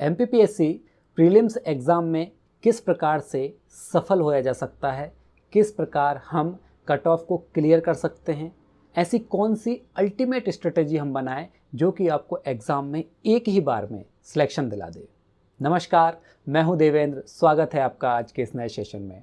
MPPSC prelims exam में किस प्रकार से सफल होया जा सकता है, किस प्रकार हम कट ऑफ को क्लियर कर सकते हैं, ऐसी कौन सी अल्टीमेट स्ट्रेटजी हम बनाएं जो कि आपको एग्ज़ाम में एक ही बार में सिलेक्शन दिला दे। नमस्कार, मैं हूं देवेंद्र। स्वागत है आपका आज के इस नए सेशन में।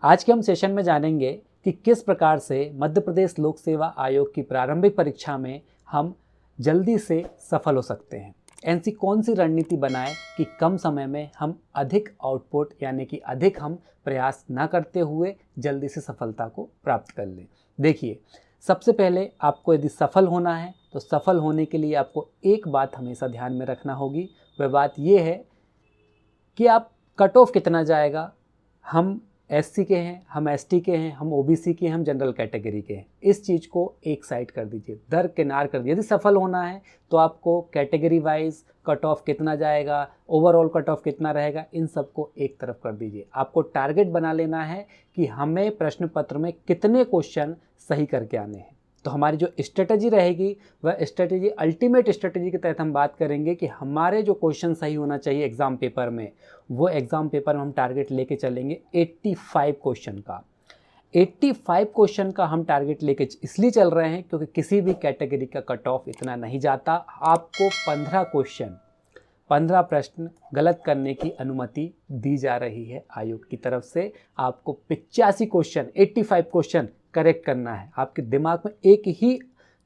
आज के हम सेशन में जानेंगे कि किस प्रकार से मध्य प्रदेश लोक सेवा आयोग की प्रारंभिक परीक्षा में हम जल्दी से सफल हो सकते हैं। ऐसी कौन सी रणनीति बनाएं कि कम समय में हम अधिक आउटपुट यानी कि अधिक हम प्रयास ना करते हुए जल्दी से सफलता को प्राप्त कर लें। देखिए, सबसे पहले आपको यदि सफल होना है तो सफल होने के लिए आपको एक बात हमेशा ध्यान में रखना होगी। वह बात यह है कि आप कट ऑफ कितना जाएगा। हम एससी के हैं, हम एसटी के हैं, हम ओबीसी के हैं, हम जनरल कैटेगरी के हैं। इस चीज़ को एक साइड कर दीजिए, दरकिनार कर दीजिए। यदि सफल होना है तो आपको कैटेगरी वाइज कट ऑफ कितना जाएगा, ओवरऑल कट ऑफ कितना रहेगा, इन सबको एक तरफ कर दीजिए। आपको टारगेट बना लेना है कि हमें प्रश्न पत्र में कितने क्वेश्चन सही करके आने हैं। तो हमारी जो स्ट्रेटजी रहेगी वह स्ट्रेटजी अल्टीमेट स्ट्रेटजी के तहत हम बात करेंगे कि हमारे जो क्वेश्चन सही होना चाहिए एग्ज़ाम पेपर में, वो एग्ज़ाम पेपर में हम टारगेट लेके चलेंगे 85 क्वेश्चन का। 85 क्वेश्चन का हम टारगेट लेके इसलिए चल रहे हैं क्योंकि किसी भी कैटेगरी का कट ऑफ इतना नहीं जाता। आपको 15 प्रश्न गलत करने की अनुमति दी जा रही है आयोग की तरफ से। आपको 85 क्वेश्चन 85 क्वेश्चन करेक्ट करना है। आपके दिमाग में एक ही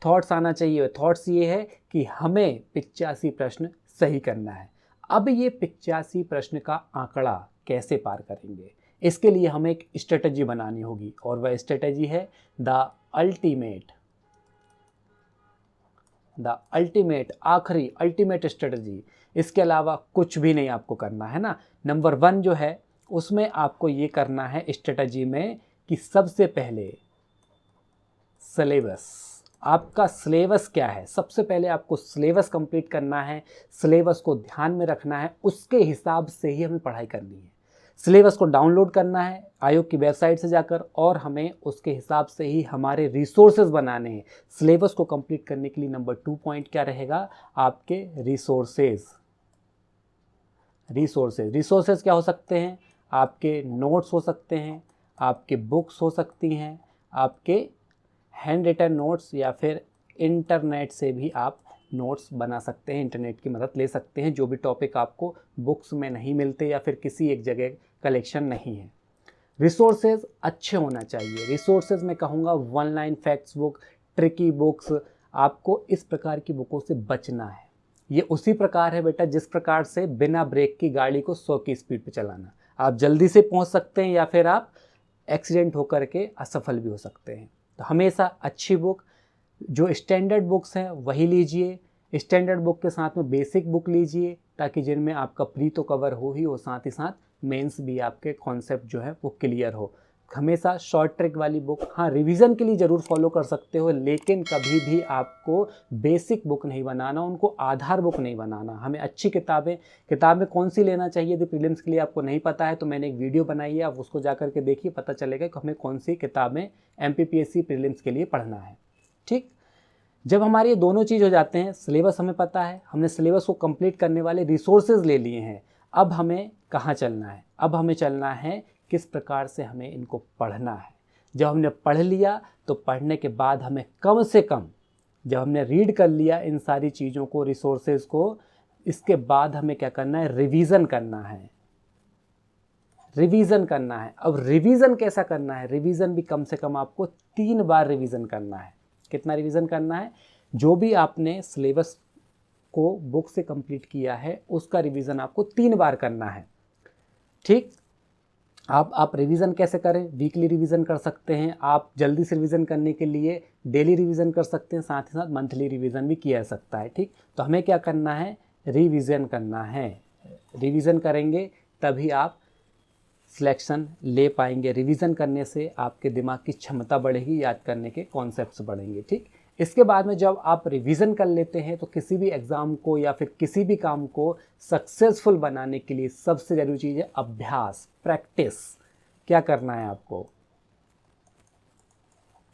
थॉट्स आना चाहिए। थॉट्स ये है कि हमें 85 प्रश्न सही करना है। अब ये 85 प्रश्न का आंकड़ा कैसे पार करेंगे, इसके लिए हमें एक स्ट्रेटजी बनानी होगी और वह स्ट्रेटजी है द अल्टीमेट स्ट्रेटजी। इसके अलावा कुछ भी नहीं आपको करना है ना। नंबर 1 जो है उसमें आपको ये करना है स्ट्रेटजी में कि सबसे पहले सिलेबस। आपका सिलेबस क्या है, सबसे पहले आपको सिलेबस कंप्लीट करना है। सिलेबस को ध्यान में रखना है, उसके हिसाब से ही हमें पढ़ाई करनी है। सिलेबस को डाउनलोड करना है आयोग की वेबसाइट से जाकर और हमें उसके हिसाब से ही हमारे रिसोर्सेज बनाने हैं। सिलेबस को कंप्लीट करने के लिए नंबर 2 पॉइंट क्या रहेगा, आपके रिसोर्सेज क्या हो सकते हैं, आपके नोट्स हो सकते हैं, आपके बुक्स हो सकती हैं, आपके हैंड रिटन नोट्स, या फिर इंटरनेट से भी आप नोट्स बना सकते हैं, इंटरनेट की मदद ले सकते हैं। जो भी टॉपिक आपको बुक्स में नहीं मिलते या फिर किसी एक जगह कलेक्शन नहीं है। रिसोर्सेज अच्छे होना चाहिए। रिसोर्सेज में कहूँगा 1 line facts book, tricky books, आपको इस प्रकार की बुकों से बचना है। ये उसी प्रकार है बेटा जिस प्रकार से बिना ब्रेक की गाड़ी को 100 की स्पीड पे चलाना। आप जल्दी से पहुंच सकते हैं या फिर आप एक्सीडेंट होकर के असफल भी हो सकते हैं। तो हमेशा अच्छी बुक, जो स्टैंडर्ड बुक्स हैं वही लीजिए। स्टैंडर्ड बुक के साथ में बेसिक बुक लीजिए ताकि जिनमें आपका प्री तो कवर हो ही हो, साथ ही साथ मेंस भी आपके कॉन्सेप्ट जो है वो क्लियर हो। हमेशा शॉर्ट ट्रिक वाली बुक, हाँ रिवीजन के लिए ज़रूर फॉलो कर सकते हो, लेकिन कभी भी आपको बेसिक बुक नहीं बनाना, उनको आधार बुक नहीं बनाना। हमें अच्छी किताबें कौन सी लेना चाहिए यदि प्रीलिम्स के लिए आपको नहीं पता है तो मैंने एक वीडियो बनाई है, आप उसको जा करके देखिए, पता चलेगा कि हमें कौन सी किताबें एमपीपीएससी प्रीलिम्स के लिए पढ़ना है। ठीक, जब हमारे ये दोनों चीज़ हो जाते हैं, सिलेबस हमें पता है, हमने सिलेबस को कंप्लीट करने वाले रिसोर्सेज ले लिए हैं, अब हमें कहाँ चलना है, अब हमें चलना है किस प्रकार से हमें इनको पढ़ना है। जब हमने पढ़ लिया तो पढ़ने के बाद हमें कम से कम, जब हमने रीड कर लिया इन सारी चीज़ों को, रिसोर्सेज को, इसके बाद हमें क्या करना है, रिवीजन करना है। अब रिवीजन कैसा करना है, रिवीजन भी कम से कम आपको 3 बार रिवीजन करना है। कितना रिवीजन करना है, जो भी आपने सिलेबस को बुक से कंप्लीट किया है उसका रिवीजन आपको 3 बार करना है। ठीक, आप रिवीजन कैसे करें, वीकली रिवीजन कर सकते हैं, आप जल्दी से रिवीजन करने के लिए डेली रिवीजन कर सकते हैं, साथ ही साथ मंथली रिवीजन भी किया जा सकता है। ठीक, तो हमें क्या करना है, रिवीजन करना है। रिवीजन करेंगे तभी आप सिलेक्शन ले पाएंगे। रिवीजन करने से आपके दिमाग की क्षमता बढ़ेगी, याद करने के कॉन्सेप्ट्स बढ़ेंगे। ठीक, इसके बाद में जब आप रिवीजन कर लेते हैं तो किसी भी एग्ज़ाम को या फिर किसी भी काम को सक्सेसफुल बनाने के लिए सबसे ज़रूरी चीज़ है अभ्यास, प्रैक्टिस। क्या करना है आपको,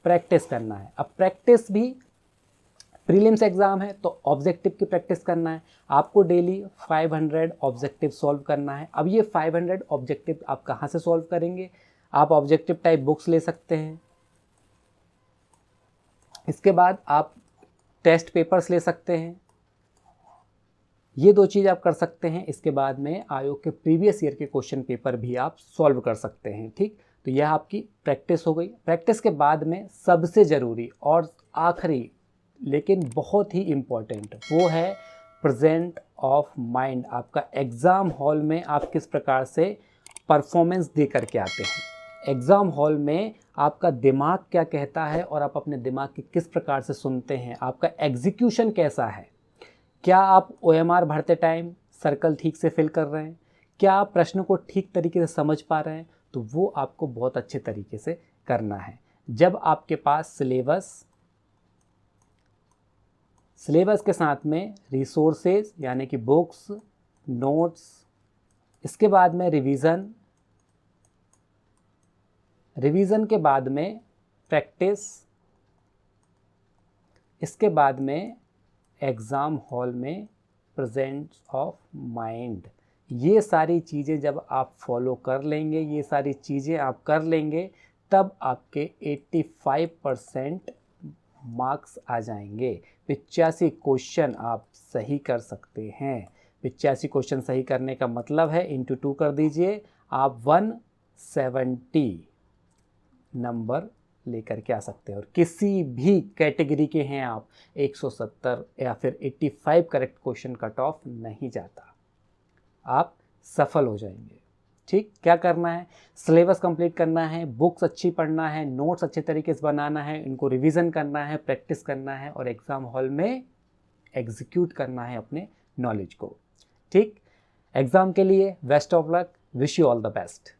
प्रैक्टिस करना है। अब प्रैक्टिस भी प्रीलिम्स एग्ज़ाम है तो ऑब्जेक्टिव की प्रैक्टिस करना है, आपको डेली 500 ऑब्जेक्टिव सॉल्व करना है। अब ये 500 ऑब्जेक्टिव आप कहाँ से सॉल्व करेंगे? आप ऑब्जेक्टिव टाइप बुक्स ले सकते हैं, इसके बाद आप टेस्ट पेपर्स ले सकते हैं, ये 2 चीज़ आप कर सकते हैं। इसके बाद में आयोग के प्रीवियस ईयर के क्वेश्चन पेपर भी आप सॉल्व कर सकते हैं। ठीक, तो यह आपकी प्रैक्टिस हो गई। प्रैक्टिस के बाद में सबसे ज़रूरी और आखिरी लेकिन बहुत ही इम्पॉर्टेंट वो है प्रेजेंट ऑफ माइंड। आपका एग्ज़ाम हॉल में आप किस प्रकार से परफॉर्मेंस दे करके आते हैं, एग्ज़ाम हॉल में आपका दिमाग क्या कहता है और आप अपने दिमाग की किस प्रकार से सुनते हैं, आपका एग्जीक्यूशन कैसा है, क्या आप OMR भरते टाइम सर्कल ठीक से फिल कर रहे हैं, क्या आप प्रश्न को ठीक तरीके से समझ पा रहे हैं, तो वो आपको बहुत अच्छे तरीके से करना है। जब आपके पास सिलेबस के साथ में रिसोर्सेज यानी कि बुक्स, नोट्स, इसके बाद में रिवीजन के बाद में प्रैक्टिस, इसके बाद में एग्ज़ाम हॉल में प्रेजेंस ऑफ माइंड, ये सारी चीज़ें जब आप फॉलो कर लेंगे, ये सारी चीज़ें आप कर लेंगे, तब आपके 85% मार्क्स आ जाएंगे। 85 क्वेश्चन आप सही कर सकते हैं। 85 क्वेश्चन सही करने का मतलब है इंटू 2 कर दीजिए, आप 170 नंबर लेकर के आ सकते हैं। और किसी भी कैटेगरी के हैं आप, 170 या फिर 85 करेक्ट क्वेश्चन कट ऑफ नहीं जाता, आप सफल हो जाएंगे। ठीक, क्या करना है? सिलेबस कंप्लीट करना है, बुक्स अच्छी पढ़ना है, नोट्स अच्छे तरीके से बनाना है, इनको रिवीजन करना है, प्रैक्टिस करना है और एग्ज़ाम हॉल में एग्जीक्यूट करना है अपने नॉलेज को। ठीक, एग्ज़ाम के लिए best of luck, wish you all the best.